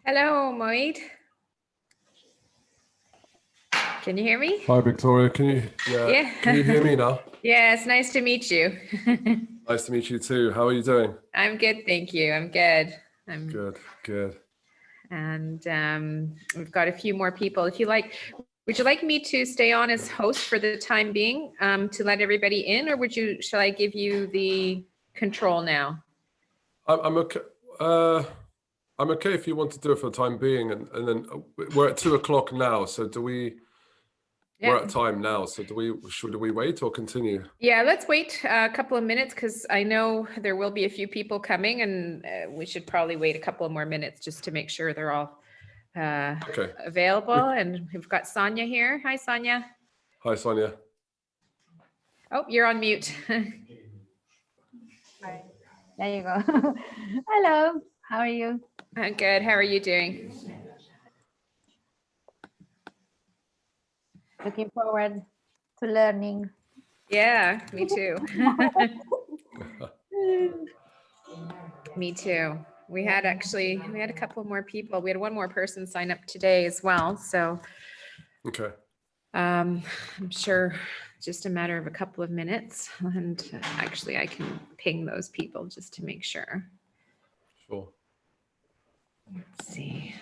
Hello, Moeed. Can you hear me? Hi, Victoria. Can you hear me now? Yeah, it's nice to meet you. Nice to meet you too. How are you doing? I'm good, thank you. I'm good. Good. And we've got a few more people. If you like, would you like me to stay on as host for the time being to let everybody in, or shall I give you the control now? I'm okay. I'm okay if you want to do it for the time being, and then we're at 2 o'clock now. So we're at time now. So should we wait or continue? Yeah, let's wait a couple of minutes because I know there will be a few people coming, and we should probably wait a couple of more minutes just to make sure they're all available. And we've got Sonia here. Hi, Sonia. Hi, Sonia. Oh, you're on mute. Hi. There you go. Hello, how are you? I'm good. How are you doing? Looking forward to learning. Yeah, me too. Me too. We had a couple more people. We had one more person sign up today as well. So Okay. I'm sure just a matter of a couple of minutes. And actually I can ping those people just to make sure. Sure. Let's see.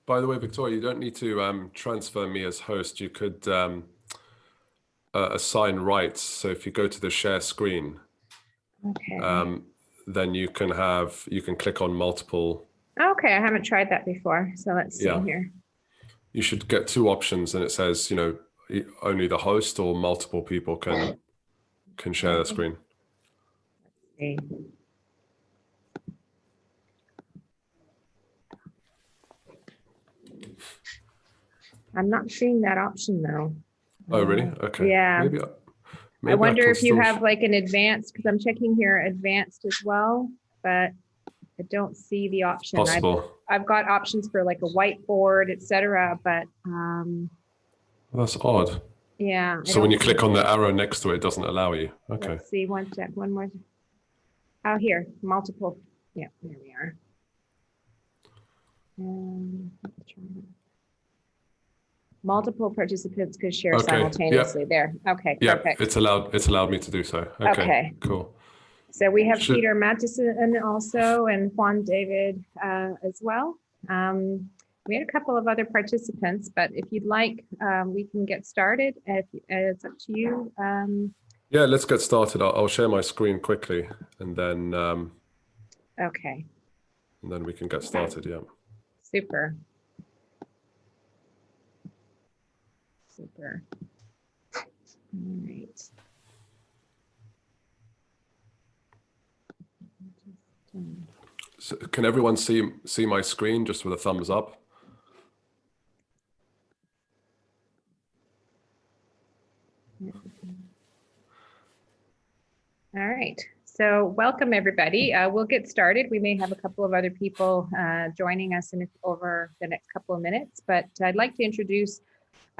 By the way, Victoria, you don't need to transfer me as host. You could assign rights. So if you go to the share screen, then you can click on multiple. Okay, I haven't tried that before. So let's see here. You should get two options, and it says, only the host or multiple people can share the screen. Let's see. I'm not seeing that option though. Oh, really? Okay. Yeah. Maybe I wonder if you have like an advanced, because I'm checking here advanced as well, but I don't see the option. Possible. I've got options for like a whiteboard, etc. But that's odd. Yeah. So when you click on the arrow next to it, it doesn't allow you. Okay. Let's see. One more. Oh, here, multiple. Yeah, there we are. Multiple participants could share simultaneously. There. Okay, perfect. It's allowed me to do so. Okay. Cool. So we have Peter Mattison also and Juan David as well. We had a couple of other participants, but if you'd like, we can get started. It's up to you. Yeah, let's get started. I'll share my screen quickly, and then okay. And then we can get started. Yeah. Super. All right. So can everyone see my screen just with a thumbs up? All right. So welcome, everybody. We'll get started. We may have a couple of other people joining us over the next couple of minutes, but I'd like to introduce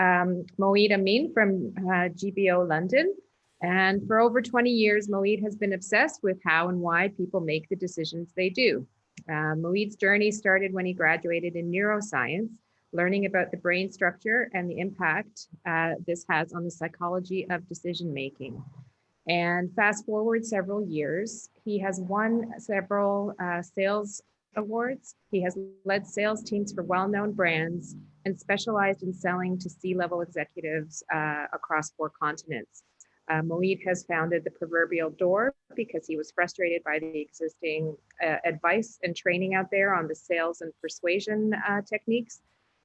Moeed Amin from GBO London. And for over 20 years, Moeed has been obsessed with how and why people make the decisions they do. Moeed's journey started when he graduated in neuroscience, learning about the brain structure and the impact this has on the psychology of decision-making. And fast forward several years, he has won several sales awards. He has led sales teams for well-known brands and specialized in selling to C-level executives across 4 continents. Moeed has founded the proverbial door because he was frustrated by the existing advice and training out there on the sales and persuasion techniques,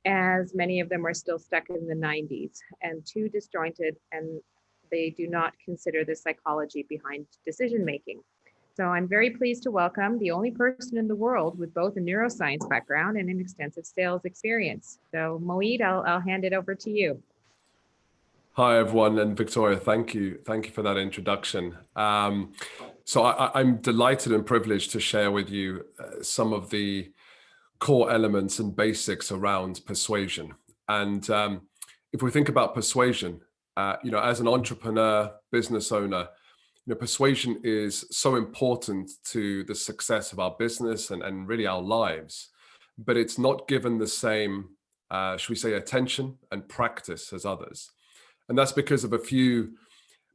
as many of them are still stuck in the 90s and too disjointed, and they do not consider the psychology behind decision making. So I'm very pleased to welcome the only person in the world with both a neuroscience background and an extensive sales experience. So Moeed, I'll hand it over to you. Hi, everyone, and Victoria, thank you. Thank you for that introduction. So I'm delighted and privileged to share with you some of the core elements and basics around persuasion. And if we think about persuasion, as an entrepreneur, business owner, persuasion is so important to the success of our business and really our lives, but it's not given the same, should we say, attention and practice as others. And that's because of a few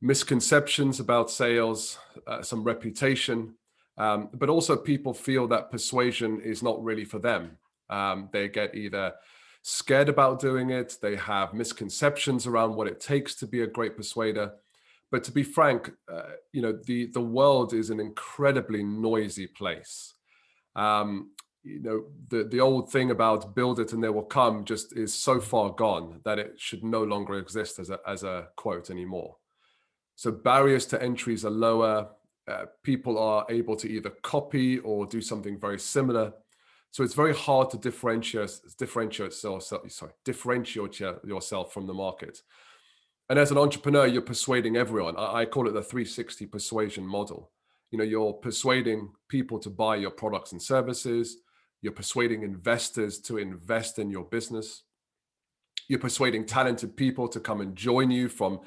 misconceptions about sales, some reputation, but also people feel that persuasion is not really for them. They get either scared about doing it, they have misconceptions around what it takes to be a great persuader. But to be frank, the world is an incredibly noisy place. The old thing about build it and they will come just is so far gone that it should no longer exist as a quote anymore. So barriers to entries are lower. People are able to either copy or do something very similar. So it's very hard to differentiate yourself from the market. And as an entrepreneur, you're persuading everyone. I call it the 360 persuasion model. You're persuading people to buy your products and services. You're persuading investors to invest in your business. You're persuading talented people to come and join you from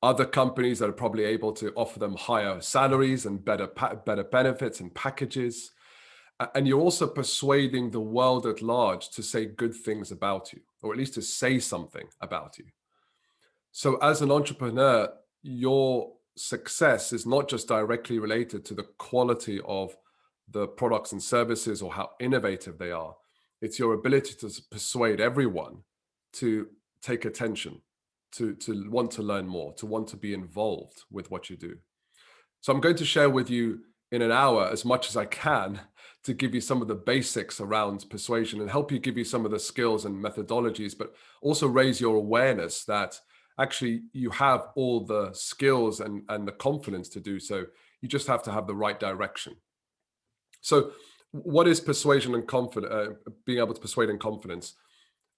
other companies that are probably able to offer them higher salaries and better benefits and packages. And you're also persuading the world at large to say good things about you, or at least to say something about you. So as an entrepreneur, your success is not just directly related to the quality of the products and services or how innovative they are. It's your ability to persuade everyone to take attention, to want to learn more, to want to be involved with what you do. So I'm going to share with you in an hour as much as I can to give you some of the basics around persuasion and help you give you some of the skills and methodologies, but also raise your awareness that actually you have all the skills and the confidence to do so. You just have to have the right direction. So what is persuasion and being able to persuade in confidence?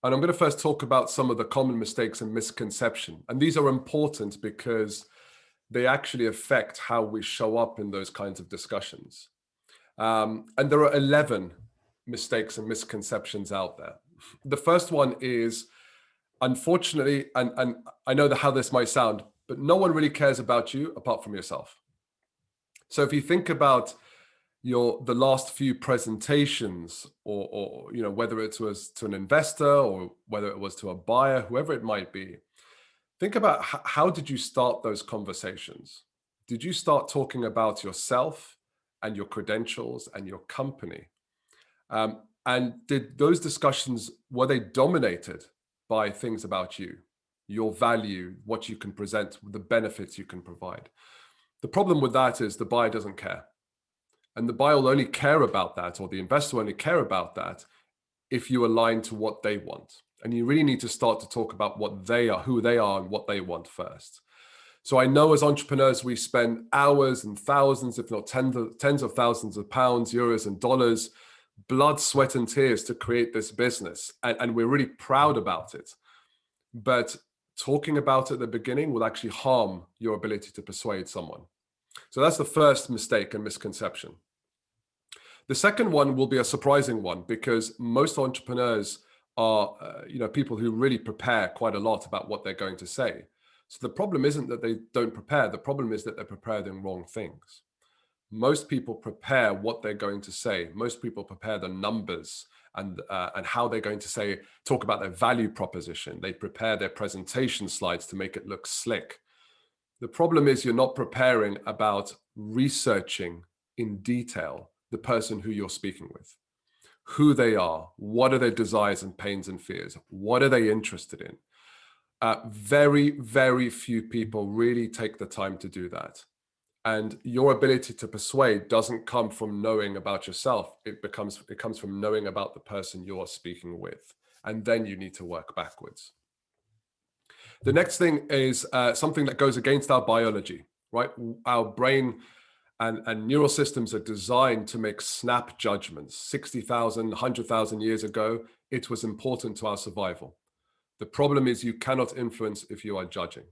And I'm going to first talk about some of the common mistakes and misconceptions. And these are important because they actually affect how we show up in those kinds of discussions. And there are 11 mistakes and misconceptions out there. The first one is, unfortunately, and I know how this might sound, but no one really cares about you apart from yourself. So if you think about the last few presentations, or whether it was to an investor or whether it was to a buyer, whoever it might be, think about how did you start those conversations? Did you start talking about yourself and your credentials and your company? And did those discussions, were they dominated by things about you, your value, what you can present, the benefits you can provide? The problem with that is the buyer doesn't care. And the buyer will only care about that, or the investor will only care about that if you align to what they want. And you really need to start to talk about what they are, who they are, and what they want first. So I know as entrepreneurs, we spend hours and thousands, if not tens of thousands of pounds, euros, and dollars, blood, sweat, and tears to create this business. And we're really proud about it. But talking about it at the beginning will actually harm your ability to persuade someone. So that's the first mistake and misconception. The second one will be a surprising one, because most entrepreneurs are people who really prepare quite a lot about what they're going to say. So the problem isn't that they don't prepare. The problem is that they're prepared in wrong things. Most people prepare what they're going to say. Most people prepare the numbers and how they're going to talk about their value proposition. They prepare their presentation slides to make it look slick. The problem is you're not preparing about researching in detail the person who you're speaking with, who they are, what are their desires and pains and fears, what are they interested in. Very, very few people really take the time to do that. And your ability to persuade doesn't come from knowing about yourself. It comes from knowing about the person you're speaking with. And then you need to work backwards. The next thing is something that goes against our biology, right? Our brain and neural systems are designed to make snap judgments. 60,000, 100,000 years ago, it was important to our survival. The problem is you cannot influence if you are judging.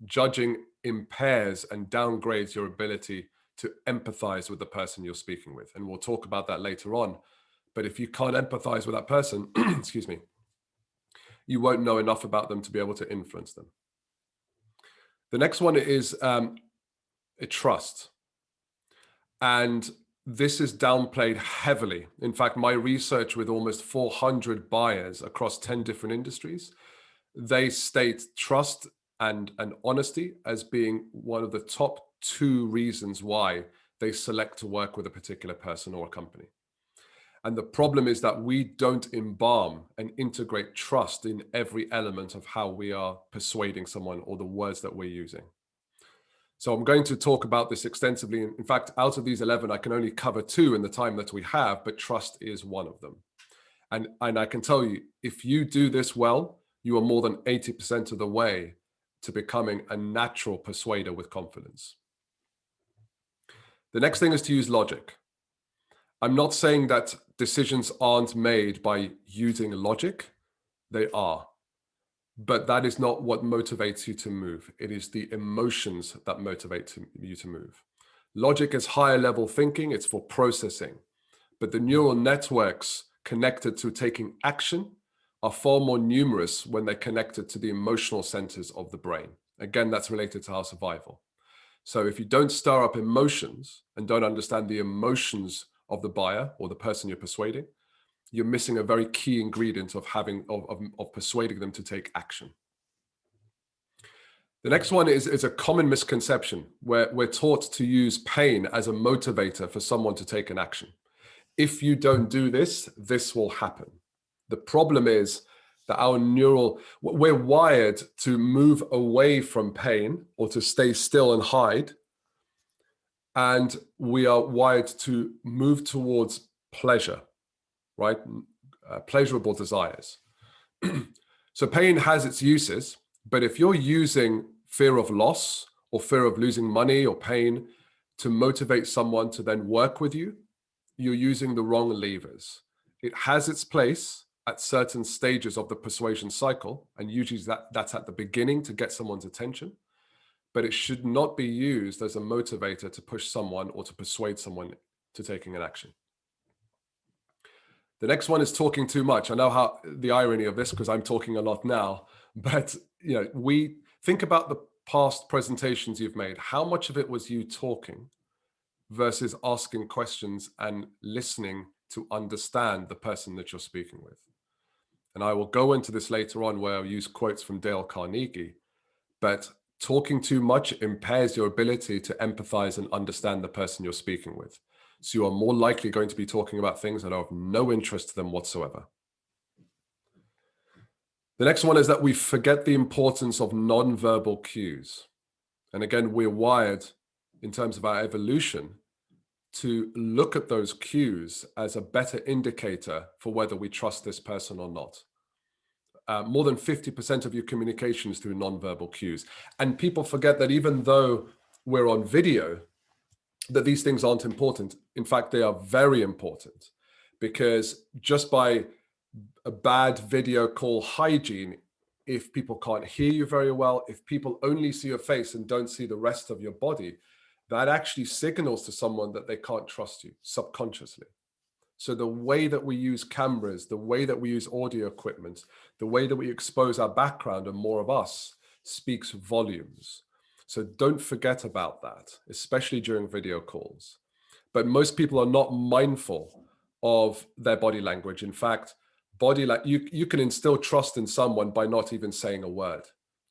Judging impairs and downgrades your ability to empathize with the person you're speaking with. And we'll talk about that later on. But if you can't empathize with that person, excuse me, you won't know enough about them to be able to influence them. The next one is a trust. And this is downplayed heavily. In fact, my research with almost 400 buyers across 10 different industries, they state trust and honesty as being one of the top 2 reasons why they select to work with a particular person or a company. And the problem is that we don't embalm and integrate trust in every element of how we are persuading someone or the words that we're using. So I'm going to talk about this extensively. In fact, out of these 11, I can only cover 2 in the time that we have, but trust is one of them. And I can tell you, if you do this well, you are more than 80% of the way to becoming a natural persuader with confidence. The next thing is to use logic. I'm not saying that decisions aren't made by using logic. They are. But that is not what motivates you to move. It is the emotions that motivate you to move. Logic is higher level thinking. It's for processing. But the neural networks connected to taking action are far more numerous when they're connected to the emotional centers of the brain. Again, that's related to our survival. So if you don't stir up emotions and don't understand the emotions of the buyer or the person you're persuading, you're missing a very key ingredient of persuading them to take action. The next one is a common misconception where we're taught to use pain as a motivator for someone to take an action. If you don't do this, this will happen. The problem is that we're wired to move away from pain or to stay still and hide. And we are wired to move towards pleasure, right? Pleasurable desires. So pain has its uses, but if you're using fear of loss or fear of losing money or pain to motivate someone to then work with you, you're using the wrong levers. It has its place at certain stages of the persuasion cycle, and usually that's at the beginning to get someone's attention, but it should not be used as a motivator to push someone or to persuade someone to taking an action. The next one is talking too much. I know how the irony of this because I'm talking a lot now, but we think about the past presentations you've made. How much of it was you talking versus asking questions and listening to understand the person that you're speaking with? And I will go into this later on where I'll use quotes from Dale Carnegie, but talking too much impairs your ability to empathize and understand the person you're speaking with. So you are more likely going to be talking about things that are of no interest to them whatsoever. The next one is that we forget the importance of nonverbal cues. And again, we're wired in terms of our evolution to look at those cues as a better indicator for whether we trust this person or not. More than 50% of your communication is through nonverbal cues. And people forget that even though we're on video, that these things aren't important. In fact, they are very important, because just by a bad video call hygiene, if people can't hear you very well, if people only see your face and don't see the rest of your body, that actually signals to someone that they can't trust you subconsciously. So the way that we use cameras, the way that we use audio equipment, the way that we expose our background and more of us speaks volumes. So don't forget about that, especially during video calls. But most people are not mindful of their body language. In fact, you can instill trust in someone by not even saying a word.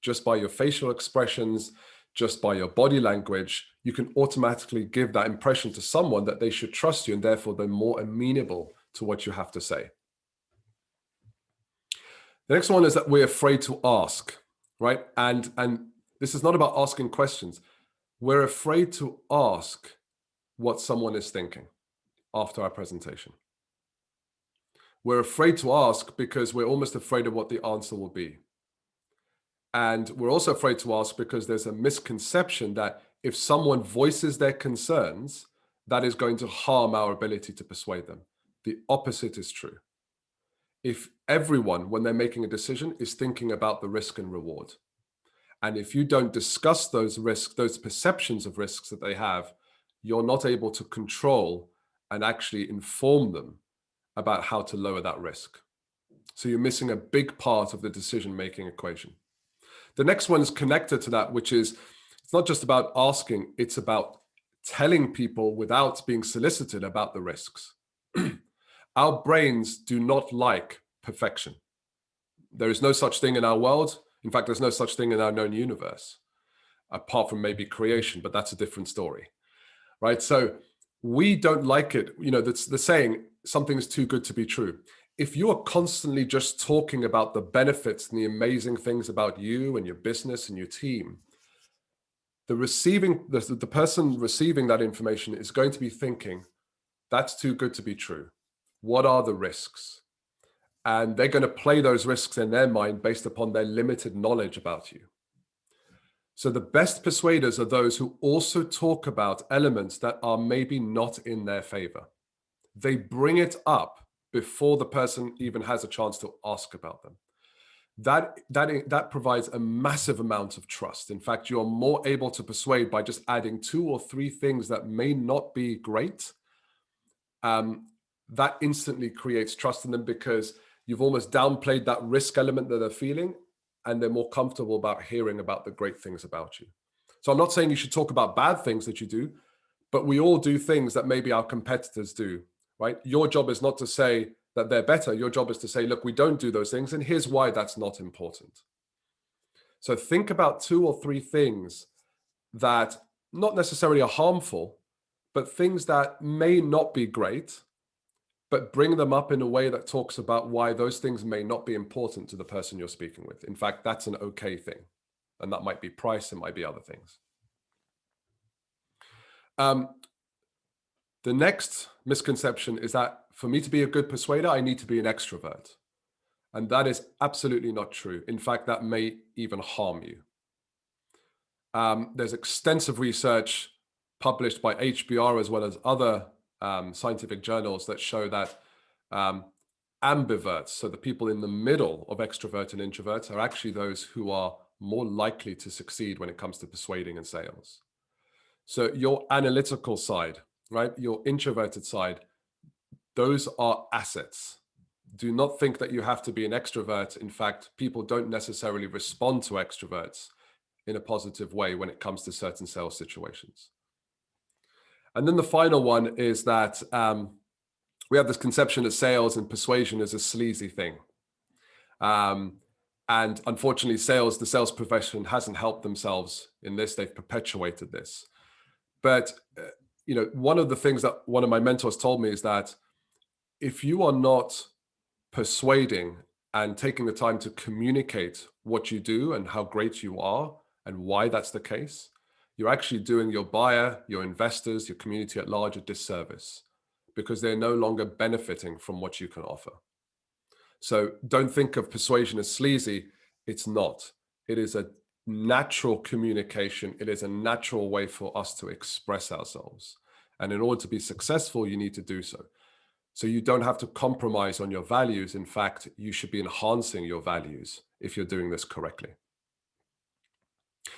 Just by your facial expressions, just by your body language, you can automatically give that impression to someone that they should trust you, and therefore they're more amenable to what you have to say. The next one is that we're afraid to ask, right? And this is not about asking questions. We're afraid to ask what someone is thinking after our presentation. We're afraid to ask because we're almost afraid of what the answer will be. And we're also afraid to ask because there's a misconception that if someone voices their concerns, that is going to harm our ability to persuade them. The opposite is true. If everyone, when they're making a decision, is thinking about the risk and reward, and if you don't discuss those risks, those perceptions of risks that they have, you're not able to control and actually inform them about how to lower that risk. So you're missing a big part of the decision-making equation. The next one is connected to that, which is, it's not just about asking, it's about telling people without being solicited about the risks. Our brains do not like perfection. There is no such thing in our world. In fact, there's no such thing in our known universe, apart from maybe creation, but that's a different story, right? So we don't like it. You know, that's the saying, something is too good to be true. If you are constantly just talking about the benefits and the amazing things about you and your business and your team, the person receiving that information is going to be thinking, that's too good to be true. What are the risks? And they're going to play those risks in their mind based upon their limited knowledge about you. So the best persuaders are those who also talk about elements that are maybe not in their favor. They bring it up before the person even has a chance to ask about them. That provides a massive amount of trust. In fact, you're more able to persuade by just adding 2 or 3 things that may not be great. That instantly creates trust in them because you've almost downplayed that risk element that they're feeling, and they're more comfortable about hearing about the great things about you. So I'm not saying you should talk about bad things that you do, but we all do things that maybe our competitors do, right? Your job is not to say that they're better. Your job is to say, look, we don't do those things, and here's why that's not important. So think about 2 or 3 things that not necessarily are harmful, but things that may not be great, but bring them up in a way that talks about why those things may not be important to the person you're speaking with. In fact, that's an okay thing. And that might be price, it might be other things. The next misconception is that for me to be a good persuader, I need to be an extrovert. And that is absolutely not true. In fact, that may even harm you. There's extensive research published by HBR as well as other scientific journals that show that ambiverts, so the people in the middle of extrovert and introverts, are actually those who are more likely to succeed when it comes to persuading and sales. So your analytical side, right, your introverted side, those are assets. Do not think that you have to be an extrovert. In fact, people don't necessarily respond to extroverts in a positive way when it comes to certain sales situations. And then the final one is that we have this conception that sales and persuasion is a sleazy thing. And unfortunately, the sales profession hasn't helped themselves in this. They've perpetuated this. But you know, one of the things that one of my mentors told me is that if you are not persuading and taking the time to communicate what you do and how great you are and why that's the case, you're actually doing your buyer, your investors, your community at large a disservice because they're no longer benefiting from what you can offer. So don't think of persuasion as sleazy. It's not. It is a natural communication. It is a natural way for us to express ourselves. And in order to be successful, you need to do so. So you don't have to compromise on your values. In fact, you should be enhancing your values if you're doing this correctly.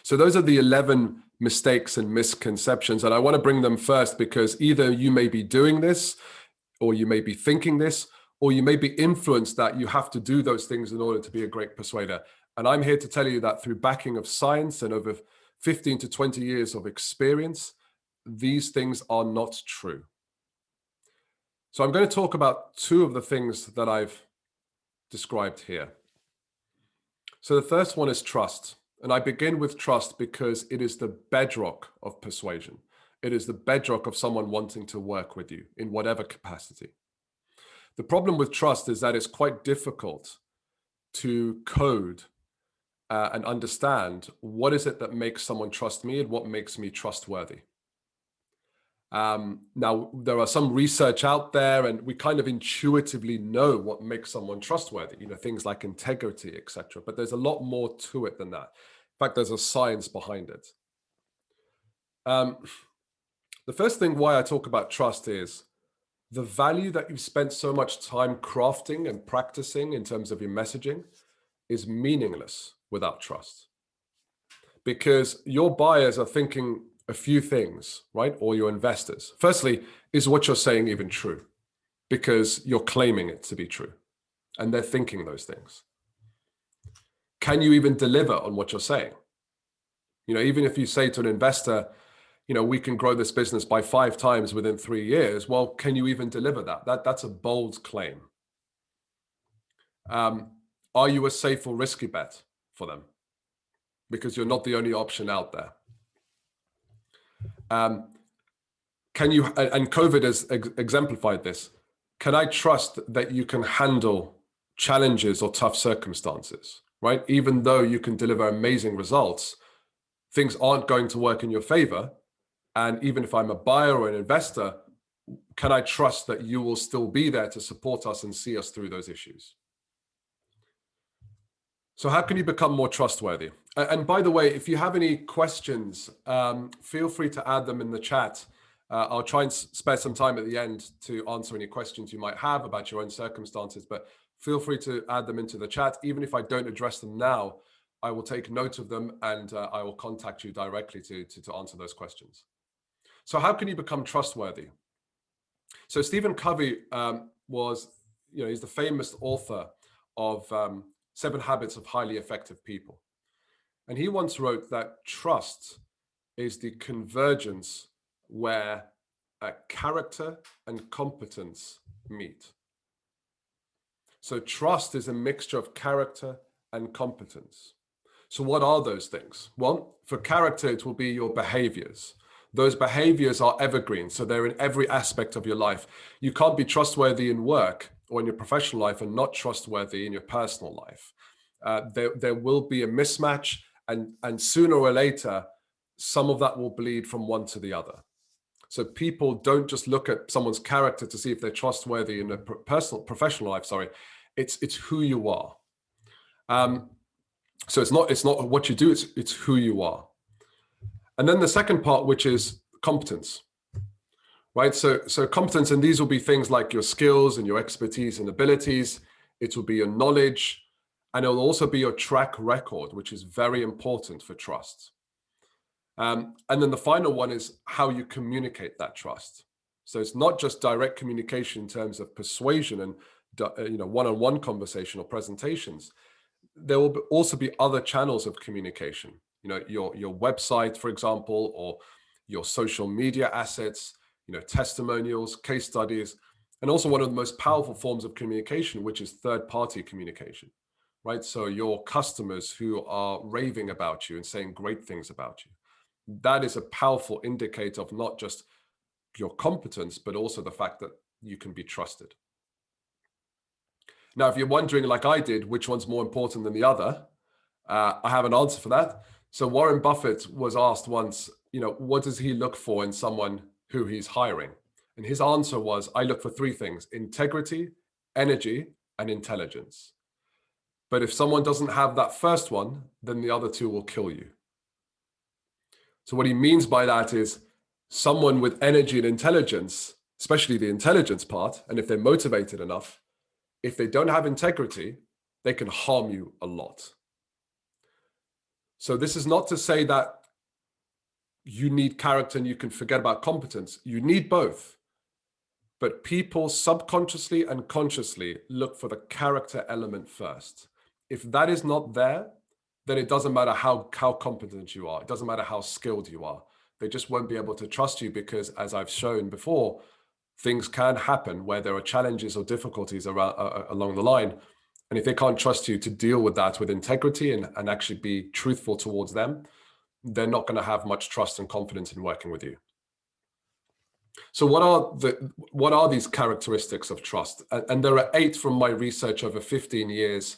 So those are the 11 mistakes and misconceptions. And I want to bring them first because either you may be doing this, or you may be thinking this, or you may be influenced that you have to do those things in order to be a great persuader. And I'm here to tell you that through backing of science and over 15 to 20 years of experience, these things are not true. So I'm going to talk about two of the things that I've described here. So the first one is trust. And I begin with trust because it is the bedrock of persuasion. It is the bedrock of someone wanting to work with you in whatever capacity. The problem with trust is that it's quite difficult to code and understand what is it that makes someone trust me and what makes me trustworthy. Now, there are some research out there and we kind of intuitively know what makes someone trustworthy, you know, things like integrity, etc. But there's a lot more to it than that. In fact, there's a science behind it. The first thing why I talk about trust is the value that you've spent so much time crafting and practicing in terms of your messaging is meaningless without trust. Because your buyers are thinking a few things, right? Or your investors. Firstly, is what you're saying even true? Because you're claiming it to be true. And they're thinking those things. Can you even deliver on what you're saying? You know, even if you say to an investor, you know, we can grow this business by 5 times within 3 years. Well, can you even deliver that? That's a bold claim. Are you a safe or risky bet for them? Because you're not the only option out there. Can you, and COVID has exemplified this, can I trust that you can handle challenges or tough circumstances, right? Even though you can deliver amazing results, things aren't going to work in your favor. And even if I'm a buyer or an investor, can I trust that you will still be there to support us and see us through those issues? So how can you become more trustworthy? And by the way, if you have any questions, feel free to add them in the chat. I'll try and spare some time at the end to answer any questions you might have about your own circumstances, but feel free to add them into the chat. Even if I don't address them now, I will take note of them and I will contact you directly to answer those questions. So how can you become trustworthy? So Stephen Covey was, you know, he's the famous author of 7 Habits of Highly Effective People. And he once wrote that trust is the convergence where character and competence meet. So trust is a mixture of character and competence. So what are those things? Well, for character, it will be your behaviors. Those behaviors are evergreen, so they're in every aspect of your life. You can't be trustworthy in work or in your professional life and not trustworthy in your personal life. There will be a mismatch, and sooner or later, some of that will bleed from one to the other. So people don't just look at someone's character to see if they're trustworthy in their professional life. Sorry, it's who you are. So it's not what you do, it's who you are. And then the second part, which is competence, right? So competence, and these will be things like your skills and your expertise and abilities. It will be your knowledge, and it will also be your track record, which is very important for trust. And then the final one is how you communicate that trust. So it's not just direct communication in terms of persuasion and one-on-one conversation or presentations. There will also be other channels of communication. You know, your website, for example, or your social media assets, you know, testimonials, case studies, and also one of the most powerful forms of communication, which is third-party communication, right? So your customers who are raving about you and saying great things about you. That is a powerful indicator of not just your competence, but also the fact that you can be trusted. Now, if you're wondering, like I did, which one's more important than the other, I have an answer for that. So Warren Buffett was asked once, you know, what does he look for in someone who he's hiring? And his answer was, I look for 3 things: integrity, energy, and intelligence. But if someone doesn't have that first one, then the other 2 will kill you. So what he means by that is someone with energy and intelligence, especially the intelligence part, and if they're motivated enough, if they don't have integrity, they can harm you a lot. So this is not to say that you need character and you can forget about competence. You need both. But people subconsciously and consciously look for the character element first. If that is not there, then it doesn't matter how competent you are. It doesn't matter how skilled you are. They just won't be able to trust you because, as I've shown before, things can happen where there are challenges or difficulties along the line. And if they can't trust you to deal with that with integrity and actually be truthful towards them, they're not going to have much trust and confidence in working with you. So what are these characteristics of trust? And there are 8 from my research over 15 years,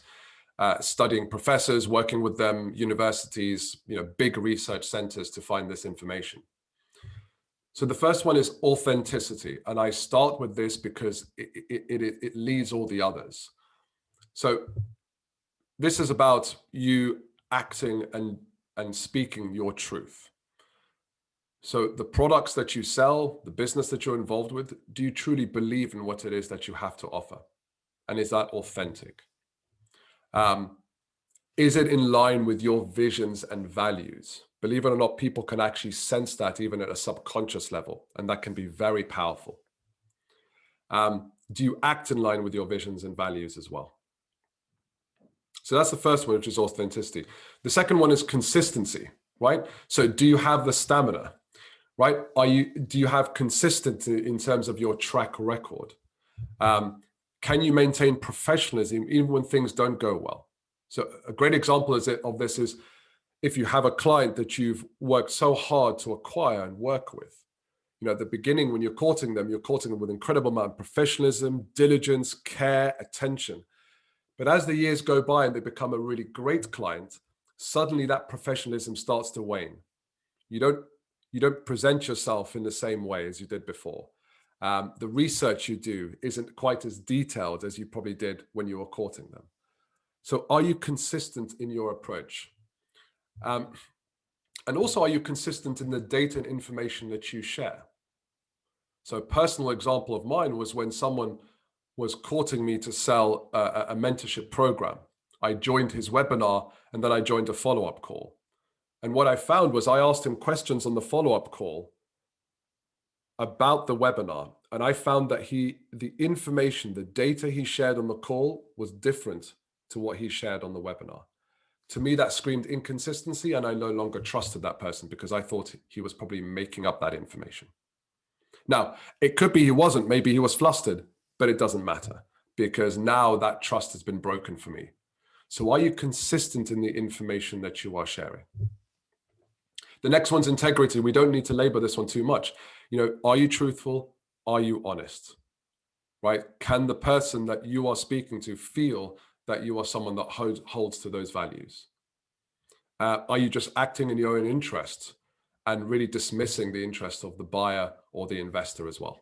studying professors, working with them, universities, big research centers to find this information. So the first one is authenticity. And I start with this because it leads all the others. So this is about you acting and speaking your truth. So the products that you sell, the business that you're involved with, do you truly believe in what it is that you have to offer? And is that authentic? Is it in line with your visions and values? Believe it or not, people can actually sense that even at a subconscious level, and that can be very powerful. Do you act in line with your visions and values as well? So that's the first one, which is authenticity. The second one is consistency, right? So do you have the stamina, right? Do you have consistency in terms of your track record? Can you maintain professionalism even when things don't go well? So a great example of this is if you have a client that you've worked so hard to acquire and work with. At the beginning, when you're courting them with incredible amount of professionalism, diligence, care, attention. But as the years go by and they become a really great client, suddenly that professionalism starts to wane. You don't present yourself in the same way as you did before. The research you do isn't quite as detailed as you probably did when you were courting them. So are you consistent in your approach? And also, are you consistent in the data and information that you share? So a personal example of mine was when someone was courting me to sell a mentorship program. I joined his webinar and then I joined a follow-up call. And what I found was I asked him questions on the follow-up call about the webinar. And I found that the information, the data he shared on the call was different to what he shared on the webinar. To me, that screamed inconsistency, and I no longer trusted that person because I thought he was probably making up that information. Now, it could be he wasn't, maybe he was flustered, but it doesn't matter because now that trust has been broken for me. So are you consistent in the information that you are sharing? The next one's integrity. We don't need to labor this one too much. Are you truthful? Are you honest? Right? Can the person that you are speaking to feel that you are someone that holds to those values? Are you just acting in your own interest and really dismissing the interest of the buyer or the investor as well?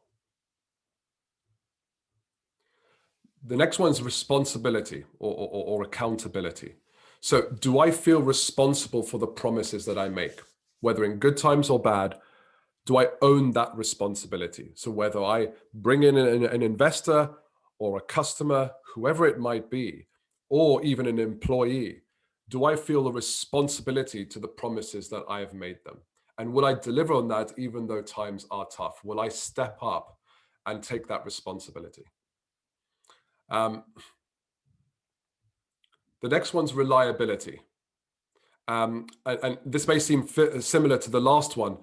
The next one's responsibility or accountability. So do I feel responsible for the promises that I make, whether in good times or bad? Do I own that responsibility? So whether I bring in an investor or a customer, whoever it might be, or even an employee, do I feel the responsibility to the promises that I have made them? And will I deliver on that even though times are tough? Will I step up and take that responsibility? The next one's reliability. And this may seem similar to the last one,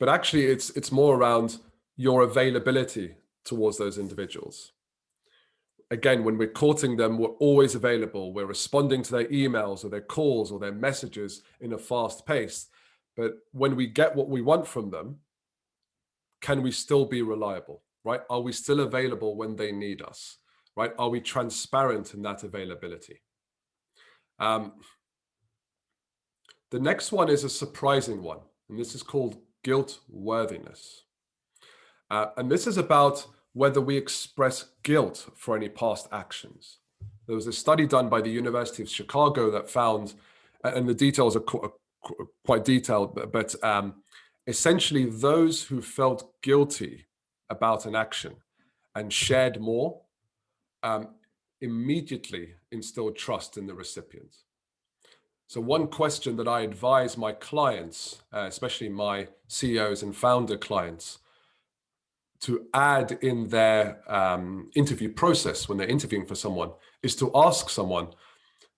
but actually it's more around your availability towards those individuals. Again, when we're courting them, we're always available. We're responding to their emails or their calls or their messages in a fast pace. But when we get what we want from them, can we still be reliable, right? Are we still available when they need us, right? Are we transparent in that availability? The next one is a surprising one, and this is called guilt worthiness. And this is about whether we express guilt for any past actions. There was a study done by the University of Chicago that found, and the details are quite detailed, but essentially those who felt guilty about an action and shared more immediately instilled trust in the recipient. So one question that I advise my clients, especially my CEOs and founder clients, to add in their interview process when they're interviewing for someone is to ask someone,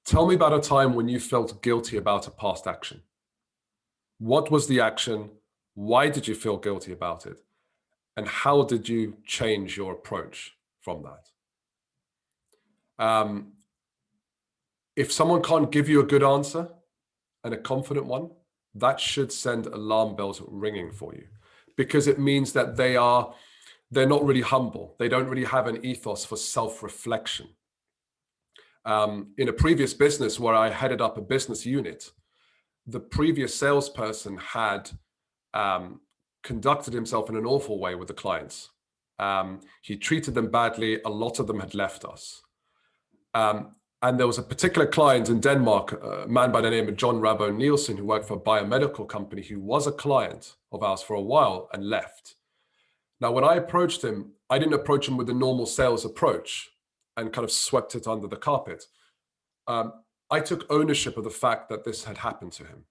tell me about a time when you felt guilty about a past action. What was the action? Why did you feel guilty about it? And how did you change your approach from that? If someone can't give you a good answer and a confident one, that should send alarm bells ringing for you, because it means that they're not really humble. They don't really have an ethos for self-reflection. In a previous business where I headed up a business unit, the previous salesperson had conducted himself in an awful way with the clients. He treated them badly. A lot of them had left us. And there was a particular client in Denmark, a man by the name of John Rabo Nielsen, who worked for a biomedical company, who was a client of ours for a while and left. Now, when I approached him, I didn't approach him with the normal sales approach and kind of swept it under the carpet. I took ownership of the fact that this had happened to him.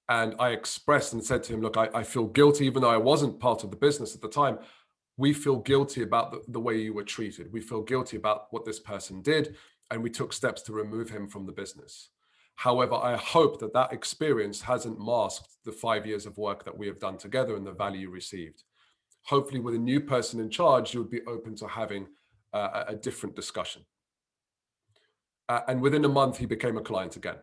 And I expressed and said to him, look, I feel guilty, even though I wasn't part of the business at the time. We feel guilty about the way you were treated. We feel guilty about what this person did. And we took steps to remove him from the business. However, I hope that that experience hasn't masked the 5 years of work that we have done together and the value received. Hopefully with a new person in charge, you would be open to having a different discussion. And within a month, he became a client again.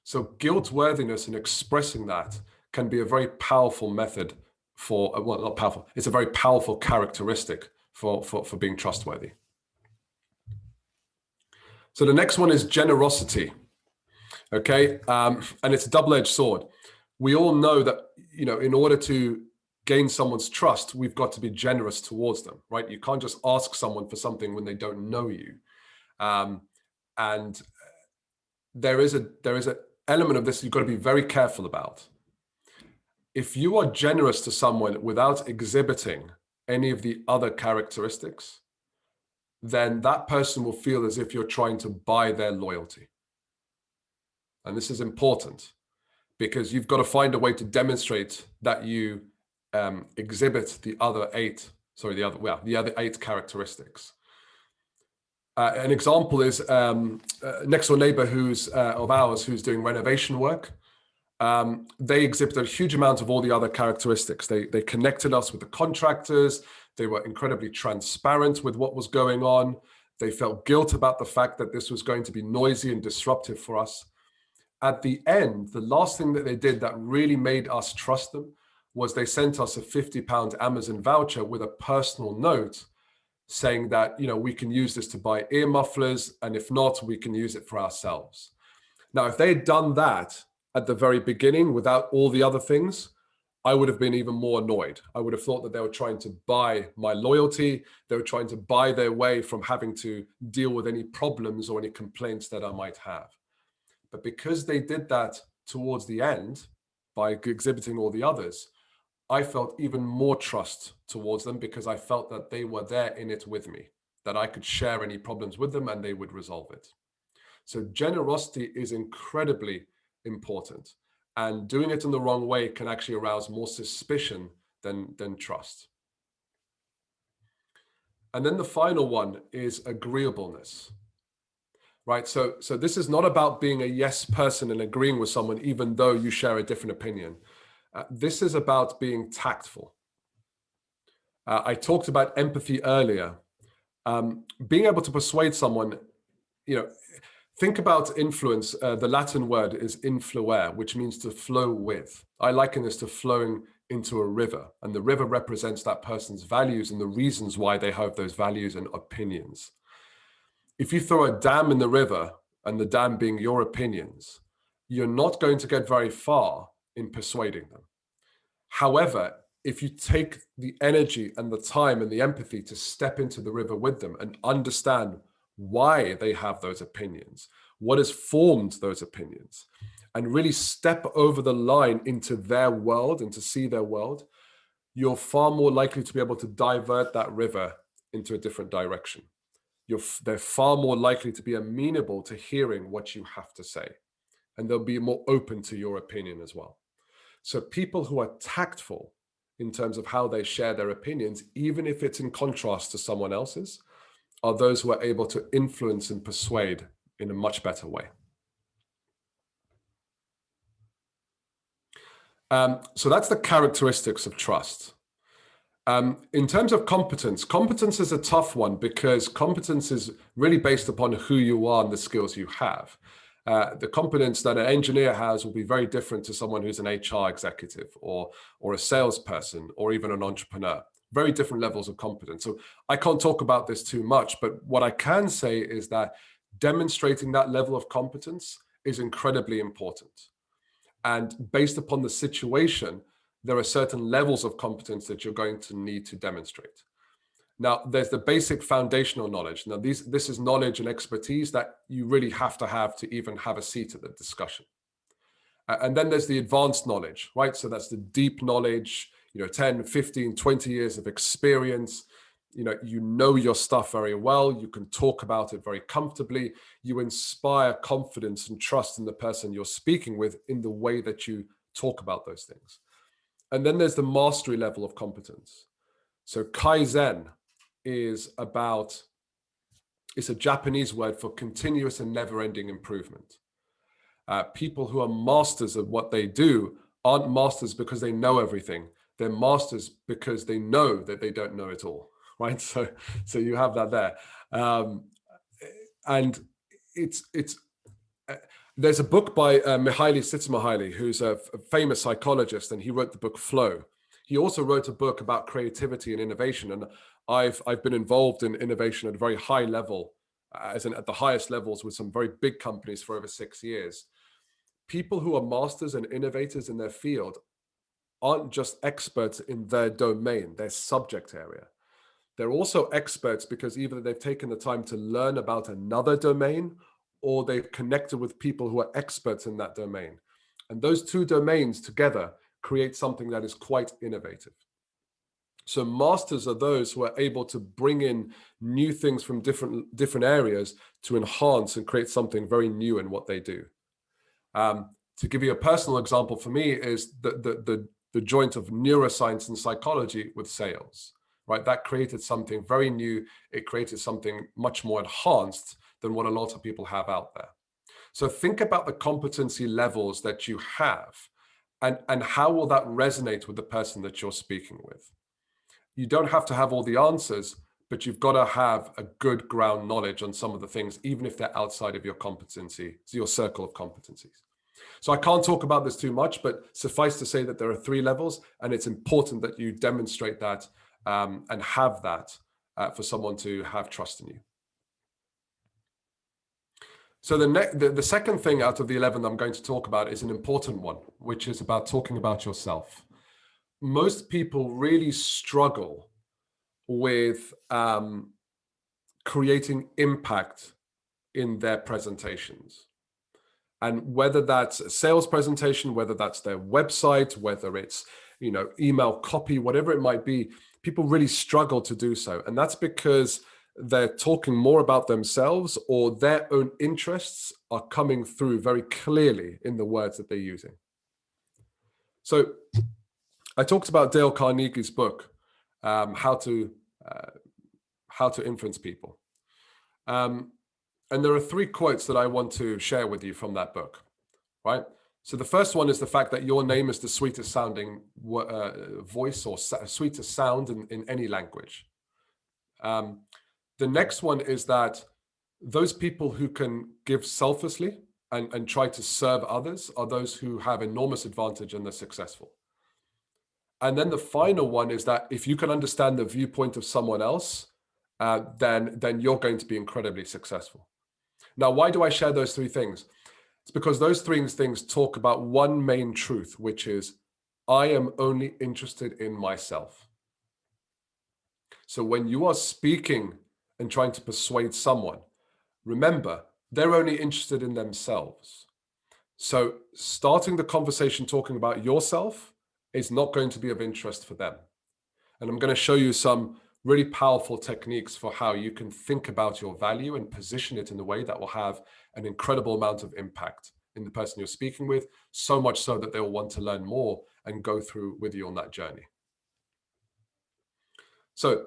So guilt worthiness and expressing that can be a very powerful method for, well, not powerful, it's a very powerful characteristic for being trustworthy. So the next one is generosity. Okay, and it's a double-edged sword. We all know that, you know, in order to gain someone's trust, we've got to be generous towards them, right? You can't just ask someone for something when they don't know you. And there is an element of this you've got to be very careful about. If you are generous to someone without exhibiting any of the other characteristics, then that person will feel as if you're trying to buy their loyalty. And this is important because you've got to find a way to demonstrate that you exhibit the other eight characteristics. An example is next door neighbor of ours who's doing renovation work. They exhibited a huge amount of all the other characteristics. They connected us with the contractors. They were incredibly transparent with what was going on. They felt guilt about the fact that this was going to be noisy and disruptive for us. At the end, the last thing that they did that really made us trust them was they sent us a £50 Amazon voucher with a personal note saying that, you know, we can use this to buy ear mufflers, and if not, we can use it for ourselves. Now, if they had done that at the very beginning without all the other things, I would have been even more annoyed. I would have thought that they were trying to buy my loyalty. They were trying to buy their way from having to deal with any problems or any complaints that I might have. But because they did that towards the end by exhibiting all the others, I felt even more trust towards them because I felt that they were there in it with me, that I could share any problems with them and they would resolve it. So generosity is incredibly important. And doing it in the wrong way can actually arouse more suspicion than trust. And then the final one is agreeableness, right? So this is not about being a yes person and agreeing with someone, even though you share a different opinion. This is about being tactful. I talked about empathy earlier. Being able to persuade someone, you know, think about influence. The Latin word is influere, which means to flow with. I liken this to flowing into a river, and the river represents that person's values and the reasons why they have those values and opinions. If you throw a dam in the river, and the dam being your opinions, you're not going to get very far in persuading them. However, if you take the energy and the time and the empathy to step into the river with them and understand why they have those opinions, what has formed those opinions, and really step over the line into their world and to see their world, you're far more likely to be able to divert that river into a different direction. They're far more likely to be amenable to hearing what you have to say. and they'll be more open to your opinion as well. So people who are tactful in terms of how they share their opinions, even if it's in contrast to someone else's, are those who are able to influence and persuade in a much better way. So that's the characteristics of trust. In terms of competence, competence is a tough one because competence is really based upon who you are and the skills you have. The competence that an engineer has will be very different to someone who's an HR executive or a salesperson or even an entrepreneur. Very different levels of competence. So I can't talk about this too much, but what I can say is that demonstrating that level of competence is incredibly important. And based upon the situation, there are certain levels of competence that you're going to need to demonstrate. Now, there's the basic foundational knowledge. Now, this is knowledge and expertise that you really have to even have a seat at the discussion. And then there's the advanced knowledge, right? So that's the deep knowledge, 10, 15, 20 years of experience. You know your stuff very well. You can talk about it very comfortably. You inspire confidence and trust in the person you're speaking with in the way that you talk about those things. And then there's the mastery level of competence. So Kaizen is it's a Japanese word for continuous and never-ending improvement. People who are masters of what they do aren't masters because they know everything. They're masters because they know that they don't know it all, right? So you have that there. And there's a book by Mihaly Csikszentmihalyi, who's a famous psychologist, and he wrote the book Flow. He also wrote a book about creativity and innovation, and I've been involved in innovation at a very high level, as in at the highest levels with some very big companies for over 6 years. People who are masters and innovators in their field aren't just experts in their domain, their subject area. They're also experts because either they've taken the time to learn about another domain or they've connected with people who are experts in that domain. And those two domains together create something that is quite innovative. So masters are those who are able to bring in new things from different areas to enhance and create something very new in what they do. To give you a personal example for me is the joint of neuroscience and psychology with sales, right? That created something very new. It created something much more enhanced than what a lot of people have out there. So think about the competency levels that you have and how will that resonate with the person that you're speaking with. You don't have to have all the answers, but you've got to have a good ground knowledge on some of the things, even if they're outside of your competency, your circle of competencies. So I can't talk about this too much, but suffice to say that there are 3 levels, and it's important that you demonstrate that and have that for someone to have trust in you. So the second thing out of the 11 I'm going to talk about is an important one, which is about talking about yourself. Most people really struggle with creating impact in their presentations. And whether that's a sales presentation, whether that's their website, whether it's email copy, whatever it might be, people really struggle to do so. And that's because they're talking more about themselves, or their own interests are coming through very clearly in the words that they're using. So I talked about Dale Carnegie's book, How to Influence People. And there are 3 quotes that I want to share with you from that book, right? So the first one is the fact that your name is the sweetest sounding voice or sweetest sound in any language. The next one is that those people who can give selflessly and try to serve others are those who have enormous advantage and they're successful. And then the final one is that if you can understand the viewpoint of someone else, then you're going to be incredibly successful. Now, why do I share those 3 things? It's because those 3 things talk about one main truth, which is I am only interested in myself. So when you are speaking and trying to persuade someone, remember, they're only interested in themselves. So starting the conversation talking about yourself is not going to be of interest for them. And I'm going to show you some really powerful techniques for how you can think about your value and position it in a way that will have an incredible amount of impact in the person you're speaking with, so much so that they'll want to learn more and go through with you on that journey. So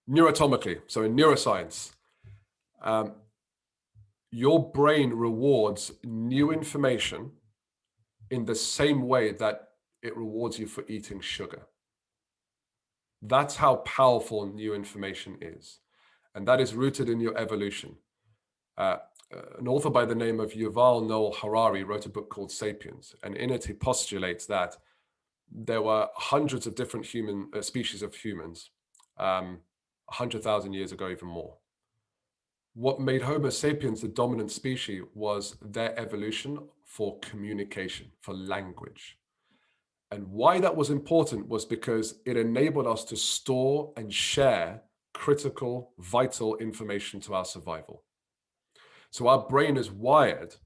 neuroatomically, so in neuroscience, your brain rewards new information in the same way that it rewards you for eating sugar. That's how powerful new information is. And that is rooted in your evolution. An author by the name of Yuval Noah Harari wrote a book called Sapiens. And in it, he postulates that there were hundreds of different species of humans, 100,000 years ago, even more. What made Homo sapiens the dominant species was their evolution for communication, for language. And why that was important was because it enabled us to store and share critical, vital information to our survival. So our brain is wired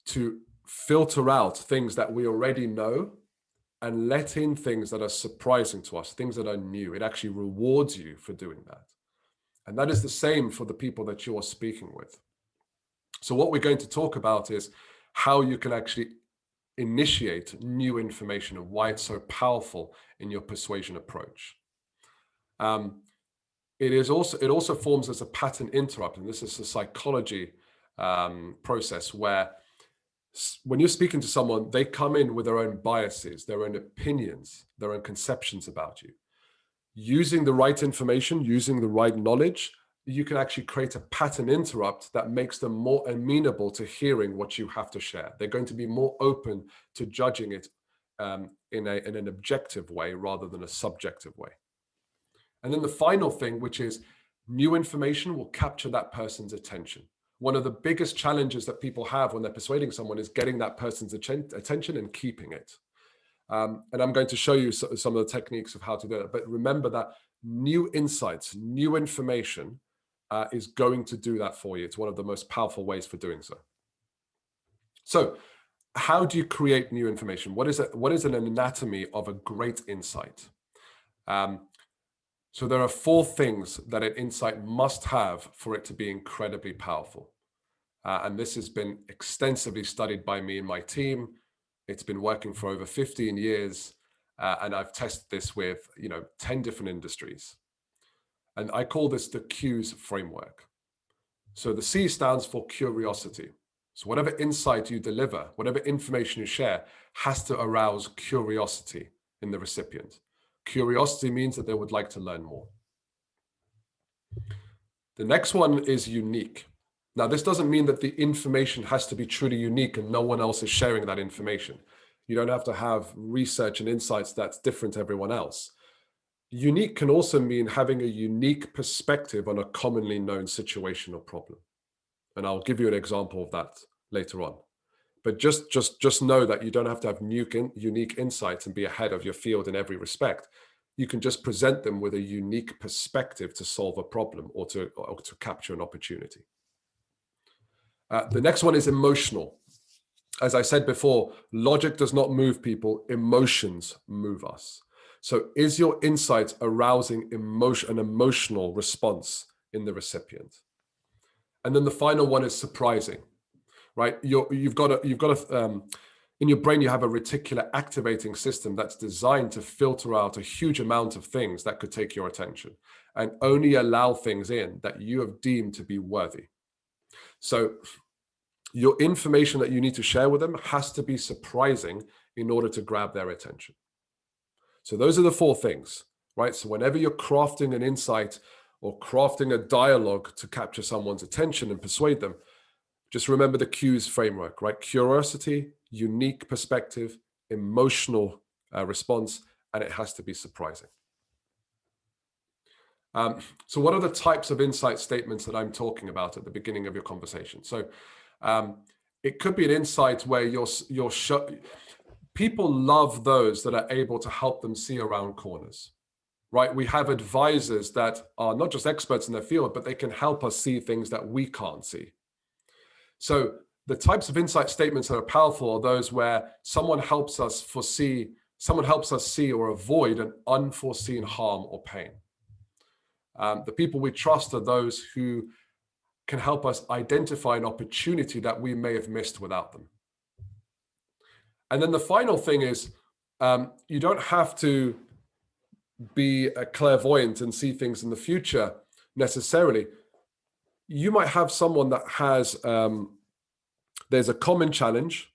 to filter out things that we already know and let in things that are surprising to us, things that are new. It actually rewards you for doing that. And that is the same for the people that you are speaking with. So what we're going to talk about is how you can actually initiate new information and why it's so powerful in your persuasion approach. It also forms as a pattern interrupt, and this is a psychology process where when you're speaking to someone, they come in with their own biases, their own opinions, their own conceptions about you. Using the right information, using the right knowledge, you can actually create a pattern interrupt that makes them more amenable to hearing what you have to share. They're going to be more open to judging it in an objective way rather than a subjective way. And then the final thing, which is new information will capture that person's attention. One of the biggest challenges that people have when they're persuading someone is getting that person's attention and keeping it. And I'm going to show you some of the techniques of how to do that. But remember that new insights, new information is going to do that for you. It's one of the most powerful ways for doing so. So how do you create new information? What is an anatomy of a great insight? So there are 4 things that an insight must have for it to be incredibly powerful. And this has been extensively studied by me and my team. It's been working for over 15 years. And I've tested this with 10 different industries. And I call this the Q's framework. So the C stands for curiosity. So whatever insight you deliver, whatever information you share, has to arouse curiosity in the recipient. Curiosity means that they would like to learn more. The next one is unique. Now, this doesn't mean that the information has to be truly unique and no one else is sharing that information. You don't have to have research and insights that's different to everyone else. Unique can also mean having a unique perspective on a commonly known situation or problem. And I'll give you an example of that later on. But just know that you don't have to have unique insights and be ahead of your field in every respect. You can just present them with a unique perspective to solve a problem or to capture an opportunity. The next one is emotional. As I said before, logic does not move people, emotions move us. So is your insight arousing an emotional response in the recipient? And then the final one is surprising, right? You've got in your brain, you have a reticular activating system that's designed to filter out a huge amount of things that could take your attention and only allow things in that you have deemed to be worthy. So your information that you need to share with them has to be surprising in order to grab their attention. So those are the 4 things, right? So whenever you're crafting an insight or crafting a dialogue to capture someone's attention and persuade them, just remember the Q's framework, right? Curiosity, unique perspective, emotional response, and it has to be surprising. So what are the types of insight statements that I'm talking about at the beginning of your conversation? So it could be an insight where people love those that are able to help them see around corners, right? We have advisors that are not just experts in their field, but they can help us see things that we can't see. So the types of insight statements that are powerful are those where someone helps us see or avoid an unforeseen harm or pain. The people we trust are those who can help us identify an opportunity that we may have missed without them. And then the final thing is, you don't have to be a clairvoyant and see things in the future necessarily. You might have someone that has, there's a common challenge,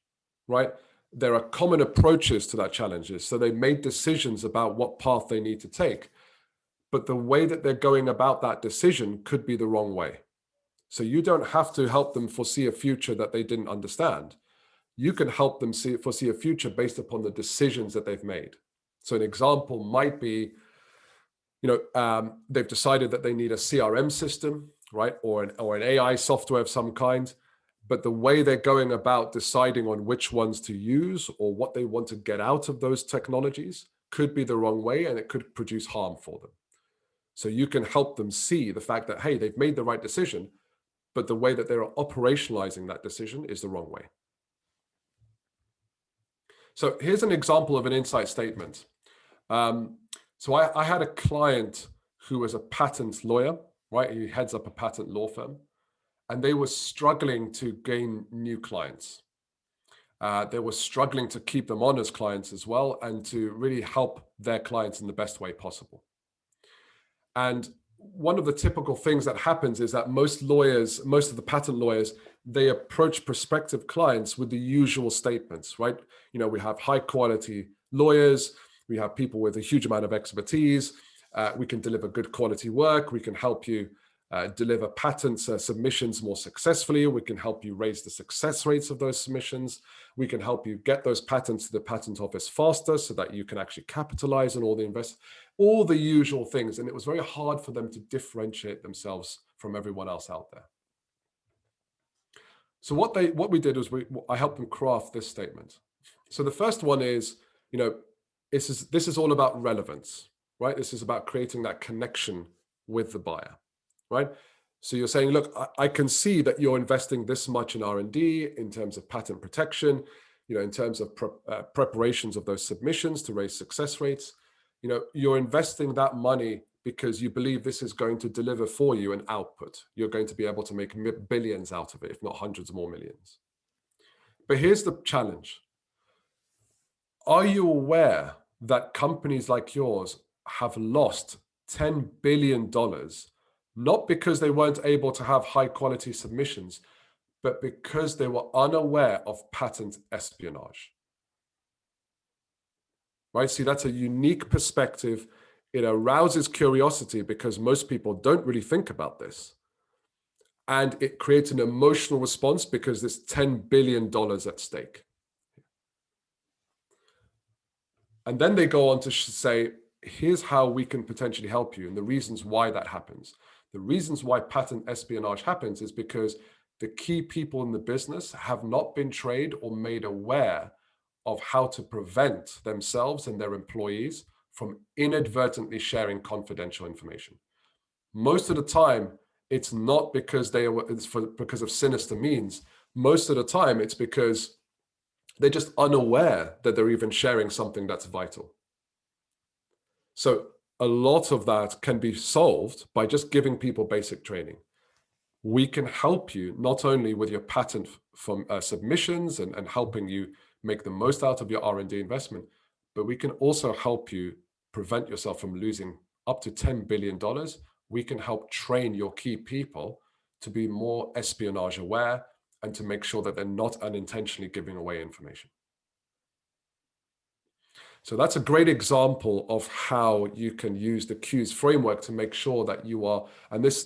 right? There are common approaches to that challenges. So they made decisions about what path they need to take, but the way that they're going about that decision could be the wrong way. So you don't have to help them foresee a future that they didn't understand. You can help them foresee a future based upon the decisions that they've made. So an example might be, they've decided that they need a CRM system, right? Or an AI software of some kind, but the way they're going about deciding on which ones to use or what they want to get out of those technologies could be the wrong way, and it could produce harm for them. So you can help them see the fact that, hey, they've made the right decision, but the way that they're operationalizing that decision is the wrong way. So here's an example of an insight statement. So I had a client who was a patent lawyer, right? He heads up a patent law firm, and they were struggling to gain new clients. They were struggling to keep them on as clients as well, and to really help their clients in the best way possible. And one of the typical things that happens is that most of the patent lawyers, they approach prospective clients with the usual statements, right? We have high quality lawyers, we have people with a huge amount of expertise, we can deliver good quality work, we can help you deliver patents submissions more successfully, we can help you raise the success rates of those submissions, we can help you get those patents to the patent office faster so that you can actually capitalize on all the usual things. And it was very hard for them to differentiate themselves from everyone else out there. So what we did was I helped them craft this statement. So the first one is, this is all about relevance, right? This is about creating that connection with the buyer, right? So you're saying, look, I can see that you're investing this much in R&D in terms of patent protection, in terms of preparations of those submissions to raise success rates. You're investing that money because you believe this is going to deliver for you an output. You're going to be able to make billions out of it, if not hundreds more millions. But here's the challenge. Are you aware that companies like yours have lost $10 billion, not because they weren't able to have high quality submissions, but because they were unaware of patent espionage? Right? See, that's a unique perspective. It arouses curiosity because most people don't really think about this. And it creates an emotional response because there's $10 billion at stake. And then they go on to say, here's how we can potentially help you and the reasons why that happens. The reasons why patent espionage happens is because the key people in the business have not been trained or made aware of how to prevent themselves and their employees from inadvertently sharing confidential information. Most of the time, it's not because because of sinister means. Most of the time, it's because they're just unaware that they're even sharing something that's vital. So a lot of that can be solved by just giving people basic training. We can help you not only with your patent submissions and helping you make the most out of your R&D investment, but we can also help you prevent yourself from losing up to $10 billion. We can help train your key people to be more espionage aware and to make sure that they're not unintentionally giving away information. So that's a great example of how you can use the cues framework to make sure that you are, and this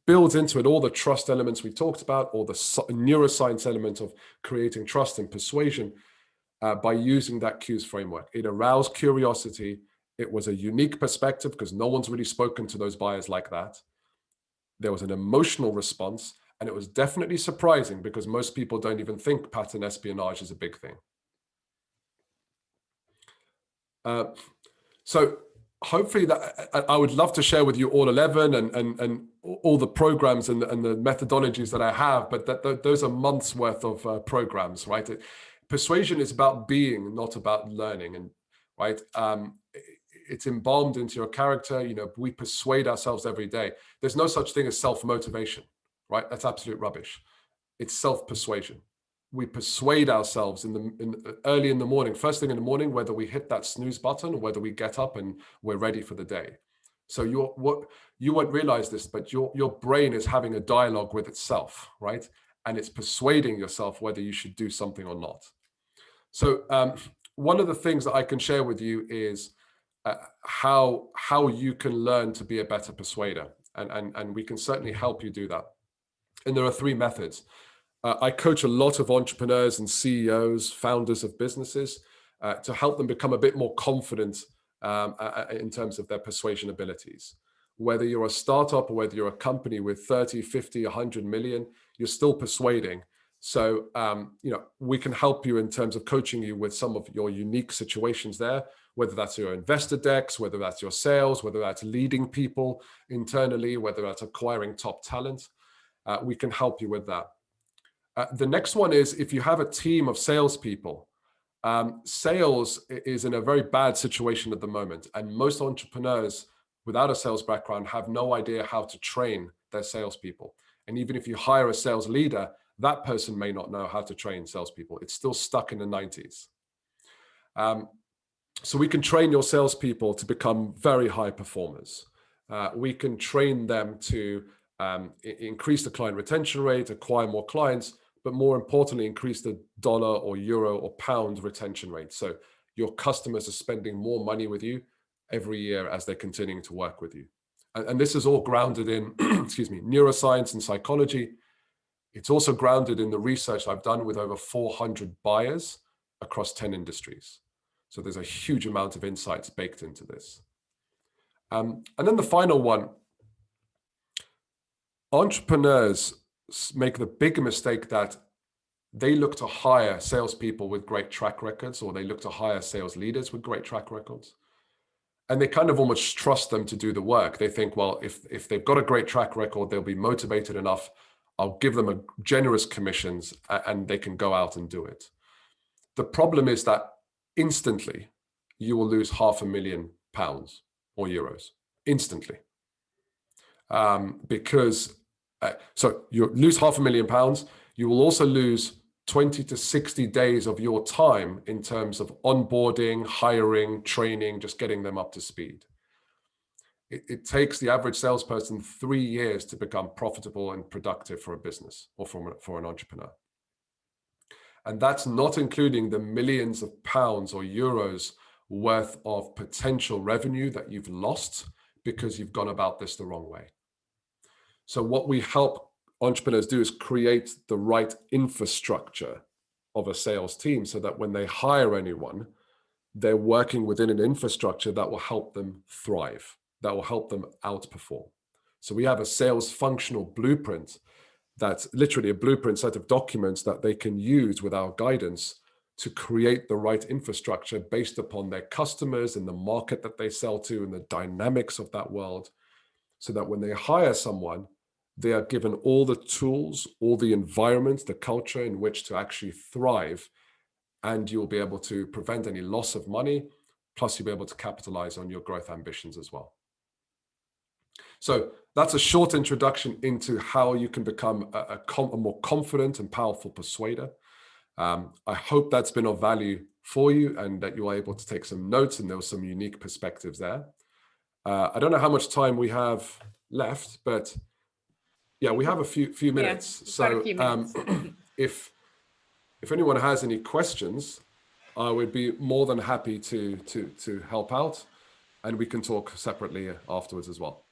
builds into it all the trust elements we talked about, or the neuroscience element of creating trust and persuasion by using that cues framework. It aroused curiosity. It was a unique perspective because no one's really spoken to those buyers like that. There was an emotional response, and it was definitely surprising because most people don't even think patent espionage is a big thing. So hopefully that I would love to share with you all 11 and all the programs and the methodologies that I have, but those are months worth of programs, right? Persuasion is about being, not about learning, and right. It's embalmed into your character. We persuade ourselves every day. There's no such thing as self-motivation, right? That's absolute rubbish. It's self-persuasion. We persuade ourselves early in the morning, first thing in the morning, whether we hit that snooze button or whether we get up and we're ready for the day. So you won't realize this, but your brain is having a dialogue with itself, right? And it's persuading yourself whether you should do something or not. So one of the things that I can share with you is how you can learn to be a better persuader, and we can certainly help you do that. And there are 3 methods. I coach a lot of entrepreneurs and CEOs, founders of businesses, to help them become a bit more confident in terms of their persuasion abilities. Whether you're a startup or whether you're a company with 30, 50, 100 million, you're still persuading. So, we can help you in terms of coaching you with some of your unique situations there, whether that's your investor decks, whether that's your sales, whether that's leading people internally, whether that's acquiring top talent. We can help you with that. The next one is if you have a team of salespeople. Sales is in a very bad situation at the moment, and most entrepreneurs without a sales background have no idea how to train their salespeople. And even if you hire a sales leader, that person may not know how to train salespeople. It's still stuck in the 90s. So we can train your salespeople to become very high performers. We can train them to increase the client retention rate, acquire more clients, but more importantly, increase the dollar or euro or pound retention rate. So your customers are spending more money with you every year as they're continuing to work with you. And this is all grounded in, neuroscience and psychology. It's also grounded in the research I've done with over 400 buyers across 10 industries. So there's a huge amount of insights baked into this. And then the final one, entrepreneurs make the big mistake that they look to hire salespeople with great track records, or they look to hire sales leaders with great track records. And they kind of almost trust them to do the work. They think, well, if they've got a great track record, they'll be motivated enough. I'll give them a generous commissions and they can go out and do it. The problem is that instantly you will lose £500,000 or euros instantly. Because so you lose £500,000, you will also lose 20 to 60 days of your time in terms of onboarding, hiring, training, just getting them up to speed. It takes the average salesperson 3 years to become profitable and productive for a business or for an entrepreneur. And that's not including the millions of pounds or euros worth of potential revenue that you've lost because you've gone about this the wrong way. So what we help entrepreneurs do is create the right infrastructure of a sales team so that when they hire anyone, they're working within an infrastructure that will help them thrive, that will help them outperform. So we have a sales functional blueprint that's literally a blueprint set of documents that they can use with our guidance to create the right infrastructure based upon their customers and the market that they sell to and the dynamics of that world, so that when they hire someone, they are given all the tools, all the environment, the culture in which to actually thrive, and you'll be able to prevent any loss of money, plus you'll be able to capitalize on your growth ambitions as well. So that's a short introduction into how you can become a more confident and powerful persuader. I hope that's been of value for you and that you are able to take some notes, and there were some unique perspectives there. I don't know how much time we have left, but yeah, we have a few minutes. Yeah, so a few minutes. if anyone has any questions, I would be more than happy to help out, and we can talk separately afterwards as well.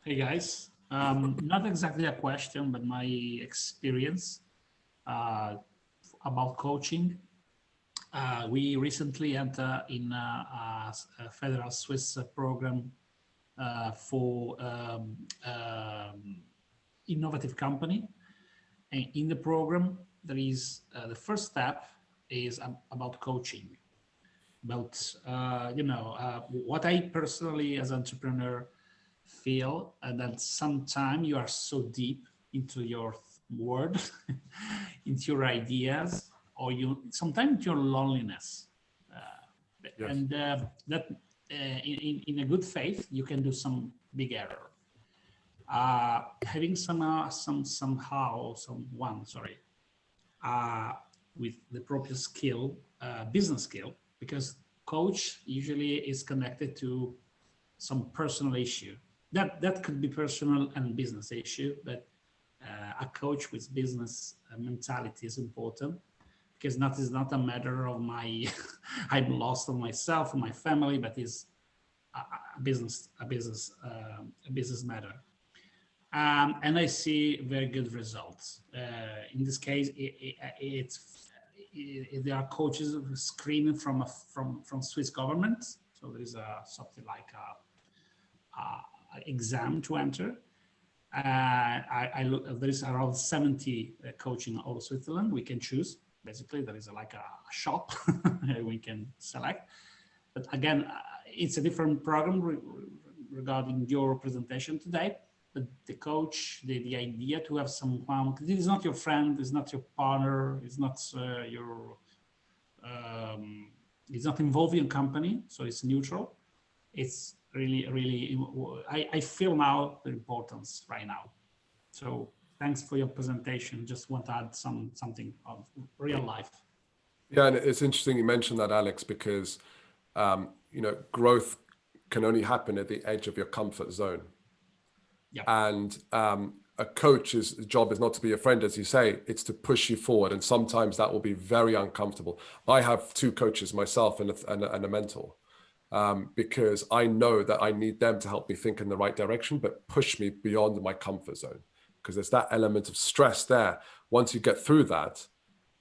Hey guys, not exactly a question, but my experience about coaching. We recently entered in a federal Swiss program for innovative company. And in the program, there is the first step is about coaching. About what I personally as an entrepreneur feel that sometimes you are so deep into your word, into your ideas, or sometimes your loneliness, yes. And that in a good faith you can do some big error. having someone with the proper skill, business skill, because coach usually is connected to some personal issue. That could be personal and business issue, but a coach with business mentality is important, because that is not a matter of my I'm lost on myself and my family, but is a business matter. And I see very good results. In this case, there are coaches screened from Swiss government, so there is something like a exam to enter. I look, there is around 70 coaching all of Switzerland. We can choose. Basically, there is like a shop we can select. But again, it's a different program regarding your presentation today. But the coach, the idea to have someone, this is not your friend, it's not your partner, it's not it's not involved in company, so it's neutral. It's really, I feel now the importance right now. So thanks for your presentation. Just want to add something of real life. Yeah, and it's interesting you mentioned that, Alex, because growth can only happen at the edge of your comfort zone. Yeah. And a coach's job is not to be a friend, as you say, it's to push you forward. And sometimes that will be very uncomfortable. I have 2 coaches myself and a mentor, because I know that I need them to help me think in the right direction, but push me beyond my comfort zone, because there's that element of stress there. Once you get through that,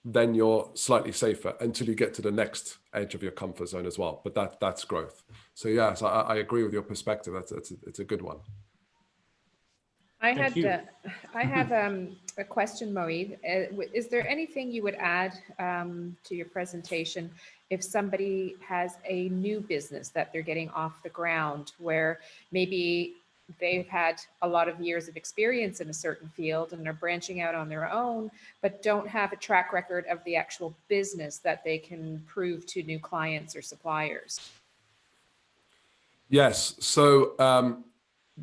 then you're slightly safer until you get to the next edge of your comfort zone as well. But that's growth. So yes, I agree with your perspective. It's a good one. I have a question, Moeed. Is there anything you would add to your presentation if somebody has a new business that they're getting off the ground, where maybe they've had a lot of years of experience in a certain field and they're branching out on their own, but don't have a track record of the actual business that they can prove to new clients or suppliers? Yes. So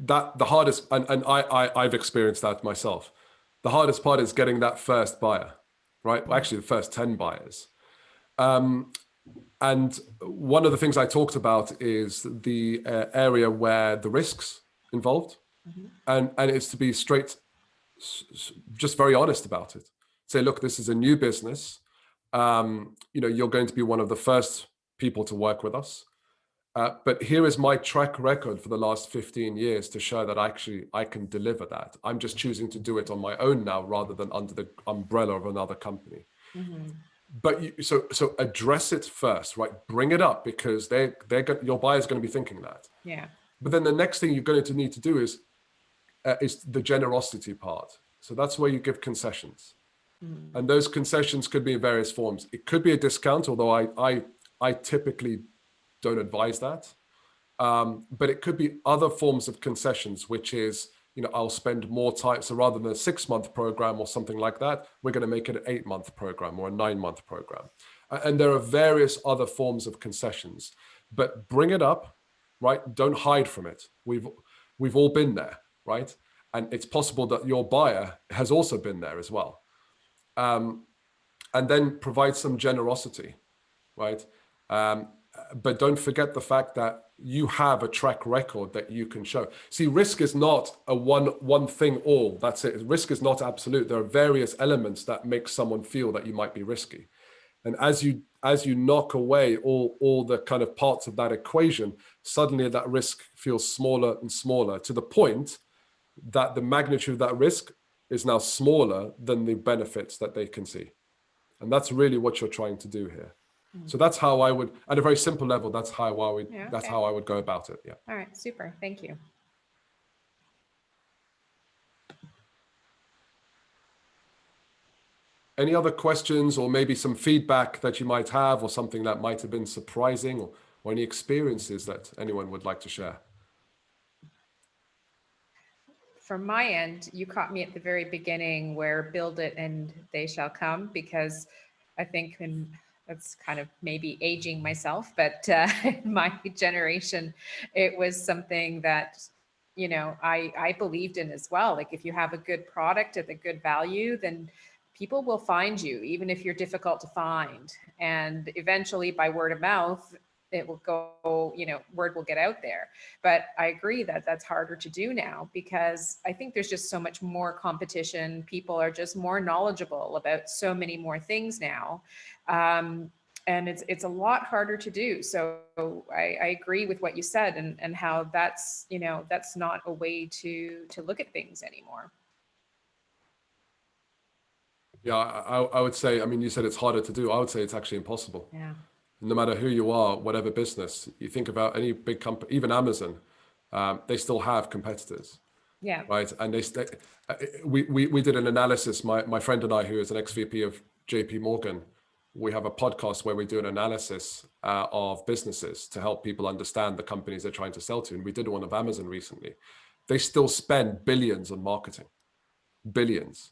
that the hardest, and I've experienced that myself. The hardest part is getting that first buyer, right? Well, actually, the first 10 buyers. And one of the things I talked about is the area where the risks involved, and it's to be straight, just very honest about it. Say, look, this is a new business. You're going to be one of the first people to work with us. But here is my track record for the last 15 years to show that actually I can deliver that. I'm just choosing to do it on my own now rather than under the umbrella of another company. But so address it first, right? Bring it up, because your buyer's going to be thinking that. Yeah. But then the next thing you're going to need to do is the generosity part. So that's where you give concessions. And those concessions could be in various forms. It could be a discount, although I typically don't advise that. But it could be other forms of concessions, which is, I'll spend more time. So rather than a 6-month program or something like that, we're going to make it an 8-month program or a 9-month program. And there are various other forms of concessions, but bring it up, right? Don't hide from it. We've all been there, right? And it's possible that your buyer has also been there as well. And then provide some generosity, right? But don't forget the fact that you have a track record that you can show. See, risk is not a one thing all. That's it. Risk is not absolute. There are various elements that make someone feel that you might be risky. And as you knock away all the kind of parts of that equation, suddenly that risk feels smaller and smaller, to the point that the magnitude of that risk is now smaller than the benefits that they can see. And that's really what you're trying to do here. So that's how I would, at a very simple level, that's how I would go about it. Yeah. All right. Super. Thank you. Any other questions, or maybe some feedback that you might have, or something that might have been surprising, or any experiences that anyone would like to share? From my end, you caught me at the very beginning where build it and they shall come, because I think that's kind of maybe aging myself, but in my generation, it was something that you know, I believed in as well. Like if you have a good product at a good value, then people will find you, even if you're difficult to find. And eventually by word of mouth, it will go, you know, word will get out there. But I agree that that's harder to do now, because I think there's just so much more competition. People are just more knowledgeable about so many more things now. And it's a lot harder to do. So I agree with what you said, and how that's, you know, that's not a way to look at things anymore. Yeah, I would say, I mean, you said it's harder to do. I would say it's actually impossible. Yeah. No matter who you are, whatever business, you think about any big company, even Amazon, they still have competitors. Yeah. Right. And we did an analysis, my friend and I, who is an ex-VP of JP Morgan, we have a podcast where we do an analysis of businesses to help people understand the companies they're trying to sell to. And we did one of Amazon recently. They still spend billions on marketing, billions.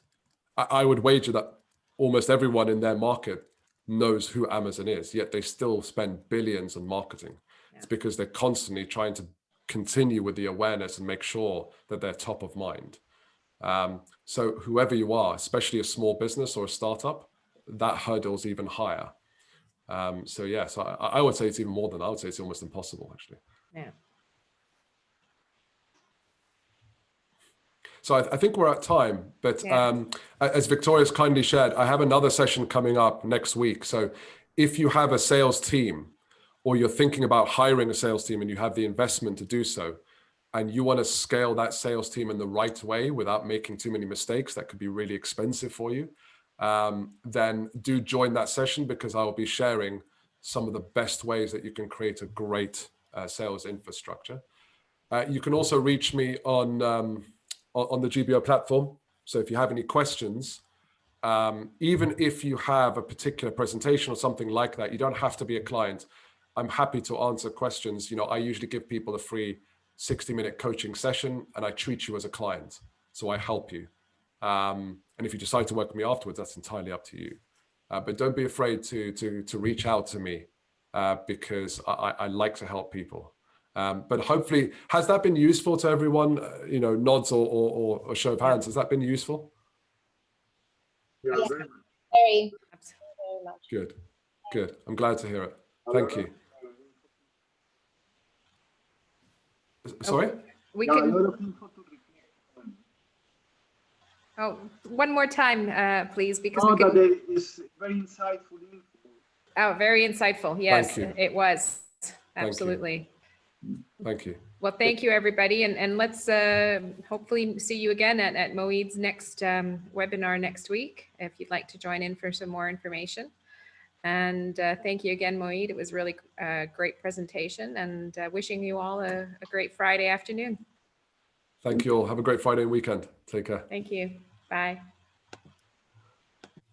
I would wager that almost everyone in their market knows who Amazon is, yet they still spend billions on marketing. Yeah. It's because they're constantly trying to continue with the awareness and make sure that they're top of mind. So whoever you are, especially a small business or a startup, that hurdle's even higher. So yes, I would say it's even more than, I would say it's almost impossible, actually. Yeah. So I think we're at time, but as Victoria's kindly shared, I have another session coming up next week. So if you have a sales team, or you're thinking about hiring a sales team and you have the investment to do so, and you want to scale that sales team in the right way without making too many mistakes, that could be really expensive for you, then do join that session, because I will be sharing some of the best ways that you can create a great sales infrastructure. You can also reach me on the GBO platform. So if you have any questions, even if you have a particular presentation or something like that, you don't have to be a client. I'm happy to answer questions. You know, I usually give people a free 60-minute coaching session, and I treat you as a client. So I help you. And if you decide to work with me afterwards, that's entirely up to you. But don't be afraid to reach out to me, because I like to help people. But hopefully, has that been useful to everyone? You know, nods or a show of hands. Has that been useful? Yeah, very much. Good. I'm glad to hear it. Thank you. Sorry? We can. Oh, one more time, please, because that is very insightful info. Oh, very insightful. Yes, it was. Absolutely. Thank you. Well, thank you, everybody. And let's hopefully see you again at Moeed's next webinar next week, if you'd like to join in for some more information. And thank you again, Moeed. It was really a great presentation, and wishing you all a great Friday afternoon. Thank you all. Have a great Friday and weekend. Take care. Thank you. Bye.